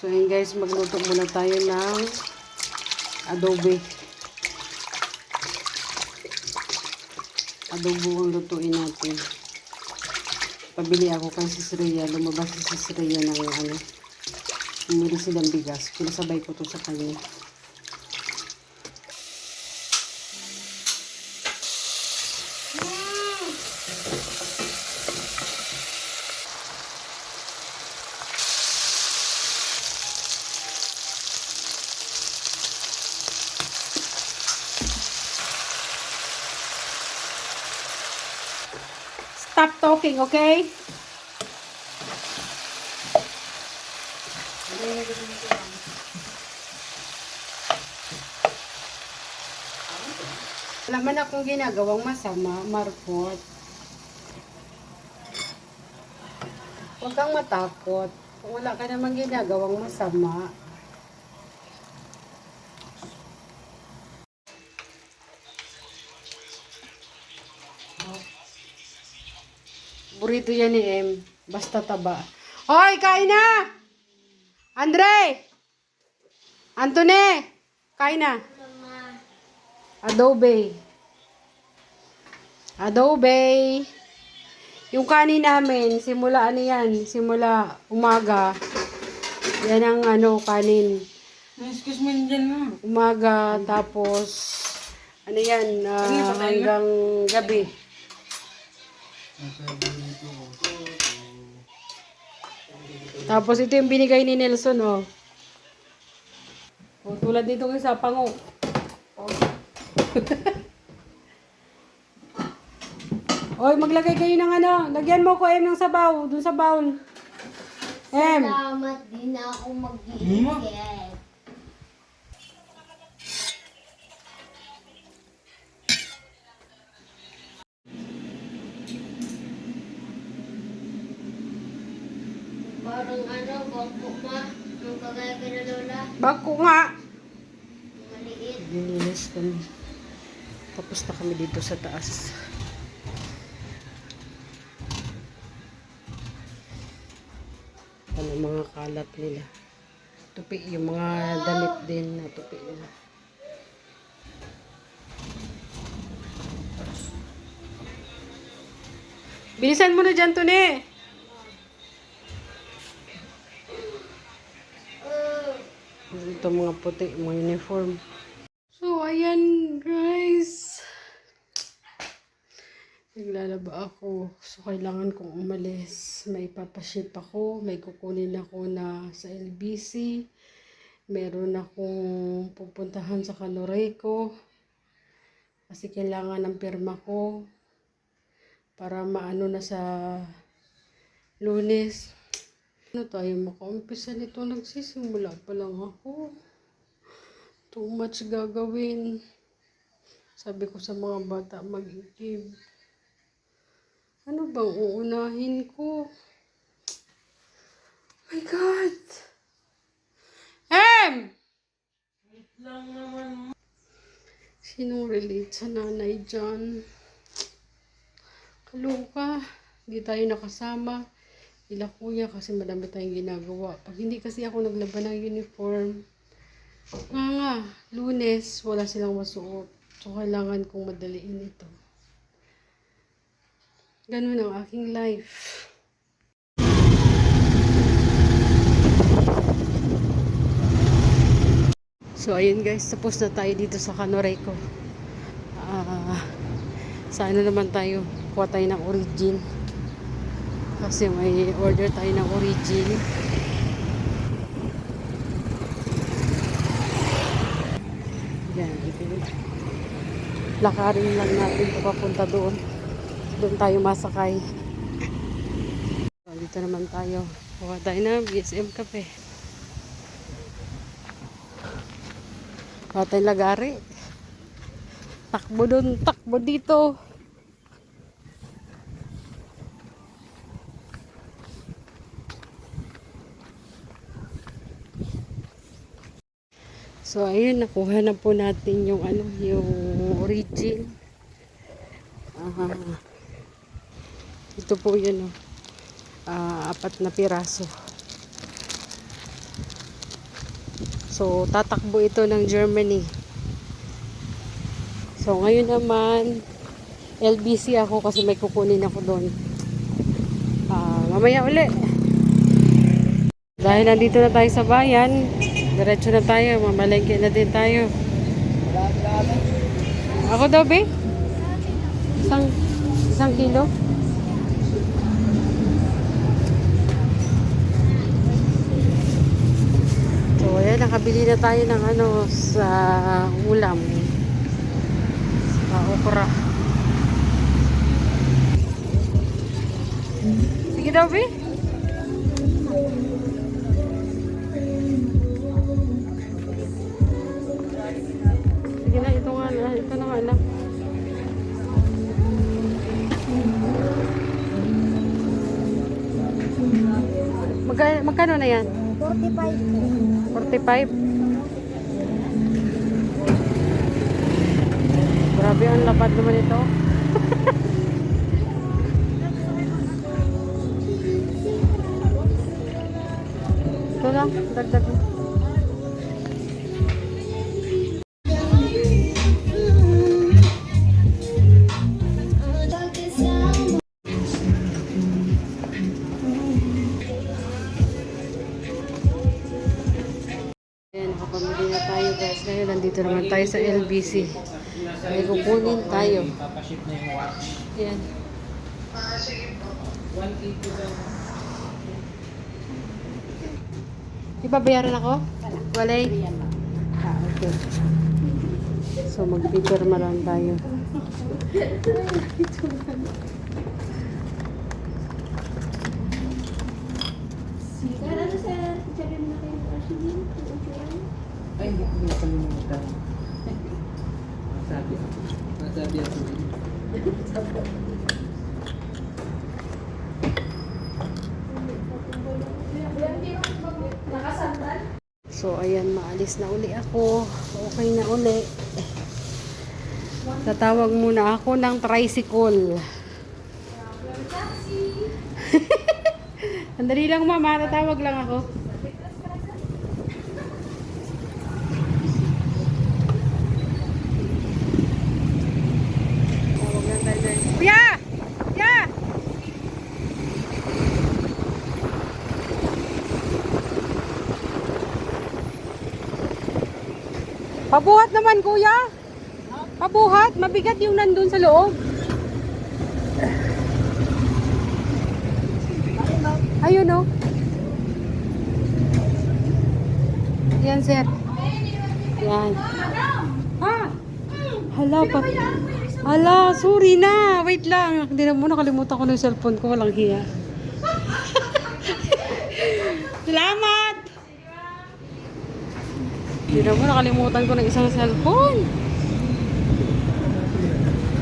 So yun guys, magluto muna tayo ng adobe. Adobo ang lutuin natin. Pabili ako kay Sis Rhea. Lumabas si Sis Rhea ng bumili silang bigas. Pinasabay ko to sa kanya. Stop talking, okay? Wala man akong ginagawang masama, Marcot. Huwag kang matakot. Kung wala ka namang ginagawang masama. Burrito yan ni M. Basta taba. Hoy, kain na! Andre! Antone! Kain na! Adobe. Adobe. Yung kanin namin, simula ano yan? Simula umaga. Yan ang kanin. Excuse me, dyan na. Umaga, tapos ano yan, hanggang gabi. Tapos ito yung binigay ni Nelson, oh. Oh, tulad dito ng isa, pango. Oh. Oy, maglagay kayo ng lagyan mo ko M ng sabaw, dun sa bowl. M. Salamat din ako mag-iingat. Parang bangko ma, nung kagaya kay Lola, Bako nga. maliit. Dinilis kami. Tapos na kami dito sa taas. Ano mga kalat nila. Tupi, yung mga damit din na tupi nila. Bilisan mo na dyan, Tune. Ito mga puti, mga uniform. So, ayan guys. Naglalaba ako. So, kailangan kong umalis. May papaship ako. May kukunin ako na sa LBC. Meron akong pupuntahan sa Canoreco. Kasi kailangan ng pirma ko. Para maano na sa Lunes. Ano tayo makaumpisa nito? Nagsisimula pa lang ako. Too much gagawin. Sabi ko sa mga bata, mag-give. Ano bang uunahin ko? Oh my God! Wait lang naman. Sinong relate sa nanay dyan? Kaluka. Hindi tayo nakasama. Ila kuya kasi madami tayong ginagawa. Pag hindi kasi ako naglaban ng uniform, Lunes, wala silang masuot. So, kailangan kong madaliin ito. Ganun ang aking life. So, ayun guys, tapos na tayo dito sa Canoreco. Sa naman tayo, kuha tayo ng origin. Kasi may order tayo ng origin. Yan. Lakarin lang natin papunta doon. Doon tayo masakay. So, dito naman tayo. Kuha tayo ng BSM Cafe. Kuha tayo lagari. Takbo doon, takbo dito. So, ayun, nakuha na po natin yung yung origin. Ito po yun, 4 na piraso. So, tatakbo ito ng Germany. So, ngayon naman, LBC ako kasi may kukunin ako doon. Mamaya uli. Dahil nandito na tayo sa bayan, diretso na tayo, mamalengke na din tayo. Ako daw, be? Isang kilo? So, ayan, nakabili na tayo ng sa ulam. Sa okra. Sige daw, be? Sige na, ito na nga lang. Magkano na yan? 45. 45? Grabe, ang lapad naman ito. Ito lang, dagdag mo. Ayan, nakapamili na tayo guys. Ngayon, nandito naman tayo sa LBC. May kukunin tayo. Papaship na yung watch. Ayan. 180 daw. Ibabayaran ako? Walay? Okay. So, magpipirma lang tayo. Ay, hindi ko nakalimutan. Masabi ako. So, ayan, maalis na uli ako. Okay na uli. Tatawag muna ako ng tricycle. Sandali lang, mama. Tatawag lang ako. Tawag lang tayo dyan. Kuya! Kuya! Pabuhat naman, kuya. Pabuhat. Mabigat yung nandun sa loob. Ayun, oh. Yan, sir. Yan. Hala, hala, sorry na. Wait lang. Hindi na muna, nakalimutan ko ng cellphone ko. Walang hiya. Salamat! Hindi na mo, nakalimutan ko ng isang cellphone.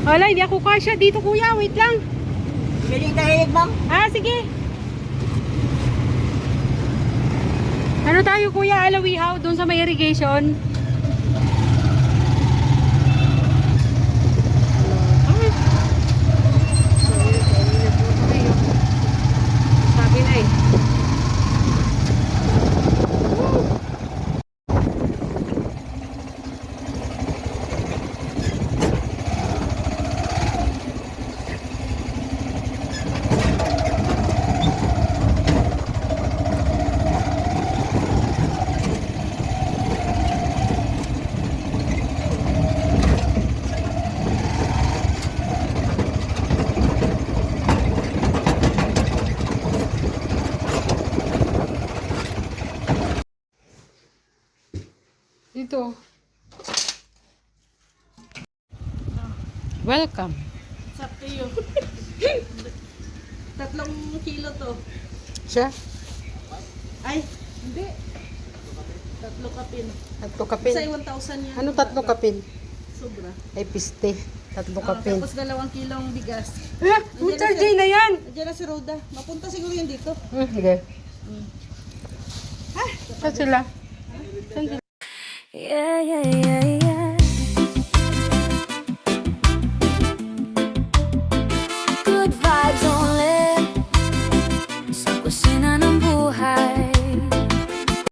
Hala, hindi ako kasya dito, kuya. Wait lang. Galing tayo, ma'am. Sige. Ano tayo, kuya? Alawihaw, doon sa may irrigation. Sabi na eh. Dito. Welcome. It's up to you. 3 kilo to. Siya? Ay, hindi. 3 kapin. 3 kapin. Isa 1,000 yan. Ano 3 kapin? Sobra. Ay, piste. 3 kapin. Tapos 2 kilong bigas. Mucha J na yan! Andiyan na si Rhoda. Mapunta siguro yun dito. Sige. Saan sila? Saan sila? Yeah, yeah, yeah.